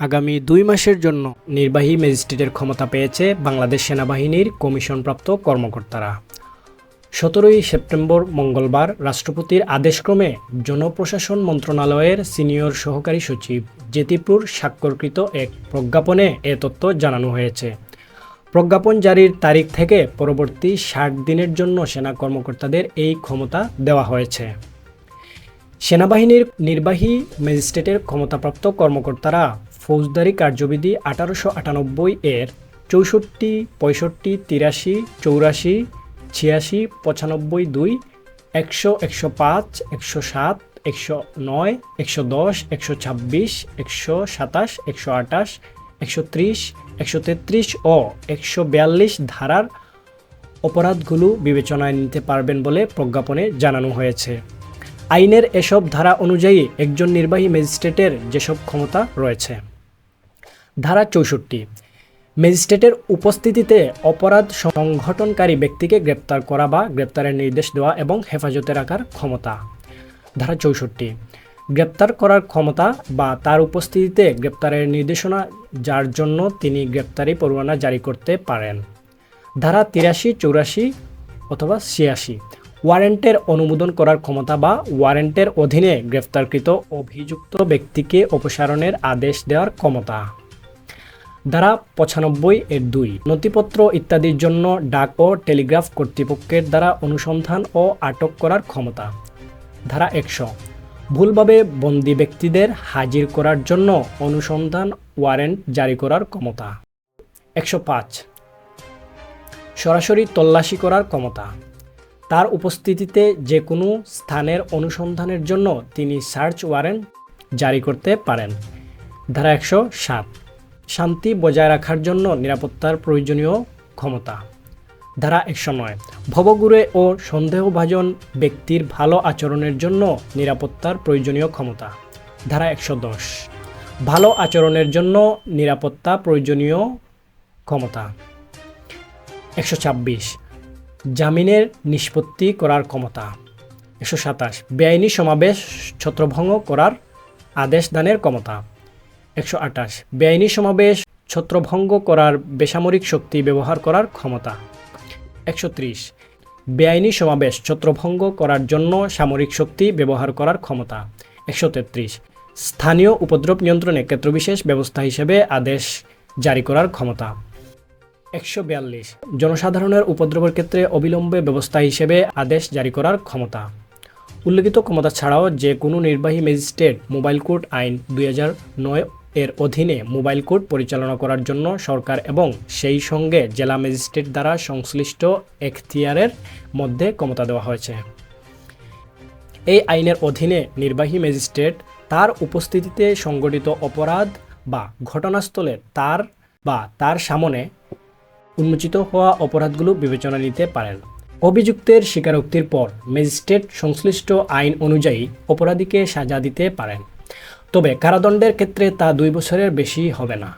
আগামী ২ মাসের জন্য নির্বাহী ম্যাজিস্ট্রেটের ক্ষমতা পেয়েছে বাংলাদেশ সেনাবাহিনীর কমিশনপ্রাপ্ত কর্মকর্তারা। ১৭ই সেপ্টেম্বর মঙ্গলবার রাষ্ট্রপতির আদেশক্রমে জনপ্রশাসন মন্ত্রণালয়ের সিনিয়র সহকারী সচিব জ্যোতিপুর স্বাক্ষরকৃত এক প্রজ্ঞাপনে এ তথ্য জানানো হয়েছে। প্রজ্ঞাপন জারির তারিখ থেকে পরবর্তী ৬০ দিনের জন্য সেনা কর্মকর্তাদের এই ক্ষমতা দেওয়া হয়েছে। সেনাবাহিনীর নির্বাহী ম্যাজিস্ট্রেটের ক্ষমতাপ্রাপ্ত কর্মকর্তারা ফৌজদারি কার্যবিধি ১৮৯৮ এর ৬৪, ৬৫, ৮৩, ৮৪, ৮৬, ৯৫(২), ১০০, ১০৫, ১০৭, ১০৯, ১১০, ১২৬, ১২৭, ১২৮, ১৩০, ১৩৩ ও ১৪২ ধারার অপরাধগুলো বিবেচনায় নিতে পারবেন বলে প্রজ্ঞাপনে জানানো হয়েছে। আইনের এসব ধারা অনুযায়ী একজন নির্বাহী ম্যাজিস্ট্রেটের যেসব ক্ষমতা রয়েছে। ধারা ৬৪, ম্যাজিস্ট্রেটের উপস্থিতিতে অপরাধ সংঘটনকারী ব্যক্তিকে গ্রেপ্তার করা বা গ্রেপ্তারের নির্দেশ দেওয়া এবং হেফাজতে রাখার ক্ষমতা। ধারা ৬৪, গ্রেপ্তার করার ক্ষমতা বা তার উপস্থিতিতে গ্রেপ্তারের নির্দেশনা যার জন্য তিনি গ্রেপ্তারি পরোয়ানা জারি করতে পারেন। ধারা ৮৩, ৮৪ অথবা ৮৬, ওয়ারেন্টের অনুমোদন করার ক্ষমতা বা ওয়ারেন্টের অধীনে গ্রেফতারকৃত অভিযুক্ত ব্যক্তিকে অপসারণের আদেশ দেওয়ার ক্ষমতা। ধারা ৯৫ এর ২, নথিপত্র ইত্যাদির জন্য ডাক ও টেলিগ্রাফ কর্তৃপক্ষের দ্বারা অনুসন্ধান ও আটক করার ক্ষমতা। ধারা ১০০, ভুলভাবে বন্দী ব্যক্তিদের হাজির করার জন্য অনুসন্ধান ওয়ারেন্ট জারি করার ক্ষমতা। ১০৫, সরাসরি তল্লাশি করার ক্ষমতা। তার উপস্থিতিতে যে কোনো স্থানের অনুসন্ধানের জন্য তিনি সার্চ ওয়ারেন্ট জারি করতে পারেন। ধারা ১০৭, শান্তি বজায় রাখার জন্য নিরাপত্তার প্রয়োজনীয় ক্ষমতা। ধারা ১০৯, ভবঘুরে ও সন্দেহভাজন ব্যক্তির ভালো আচরণের জন্য নিরাপত্তার প্রয়োজনীয় ক্ষমতা। ধারা ১১০, ভালো আচরণের জন্য নিরাপত্তা প্রয়োজনীয় ক্ষমতা। ১২৬, জামিনের নিষ্পত্তি করার ক্ষমতা। ১২৭, বেআইনি সমাবেশ ছত্রভঙ্গ করার আদেশ দানের ক্ষমতা। ১২৮, বেআইনি সমাবেশ ছত্রভঙ্গ করার বেসামরিক শক্তি ব্যবহার করার ক্ষমতা। ১৩০, বেআইনি সমাবেশ ছত্রভঙ্গ করার জন্য সামরিক শক্তি ব্যবহার করার ক্ষমতা। ১৩৩, স্থানীয় উপদ্রব নিয়ন্ত্রণে ক্ষেত্রবিশেষ ব্যবস্থা হিসেবে আদেশ জারি করার ক্ষমতা। ১৪২, জনসাধারণের উপদ্রবের ক্ষেত্রে অবিলম্বে ব্যবস্থা হিসেবে আদেশ জারি করার ক্ষমতা। উল্লেখিত ক্ষমতা ছাড়াও যে কোনো নির্বাহী ম্যাজিস্ট্রেট মোবাইল কোর্ট আইন ২০০৯ এর অধীনে মোবাইল কোর্ট পরিচালনা করার জন্য সরকার এবং সেই সঙ্গে জেলা ম্যাজিস্ট্রেট দ্বারা সংশ্লিষ্ট এখতিয়ারের মধ্যে ক্ষমতা দেওয়া হয়েছে। এই আইনের অধীনে নির্বাহী ম্যাজিস্ট্রেট তার উপস্থিতিতে সংঘটিত অপরাধ বা ঘটনাস্থলে তার সামনে উন্মোচিত হওয়া অপরাধগুলো বিবেচনা নিতে পারেন। অভিযুক্তের স্বীকারোক্তির পর ম্যাজিস্ট্রেট সংশ্লিষ্ট আইন অনুযায়ী অপরাধীকে সাজা দিতে পারেন, তবে কারাদণ্ডের ক্ষেত্রে তা ২ বছরের বেশি হবে না।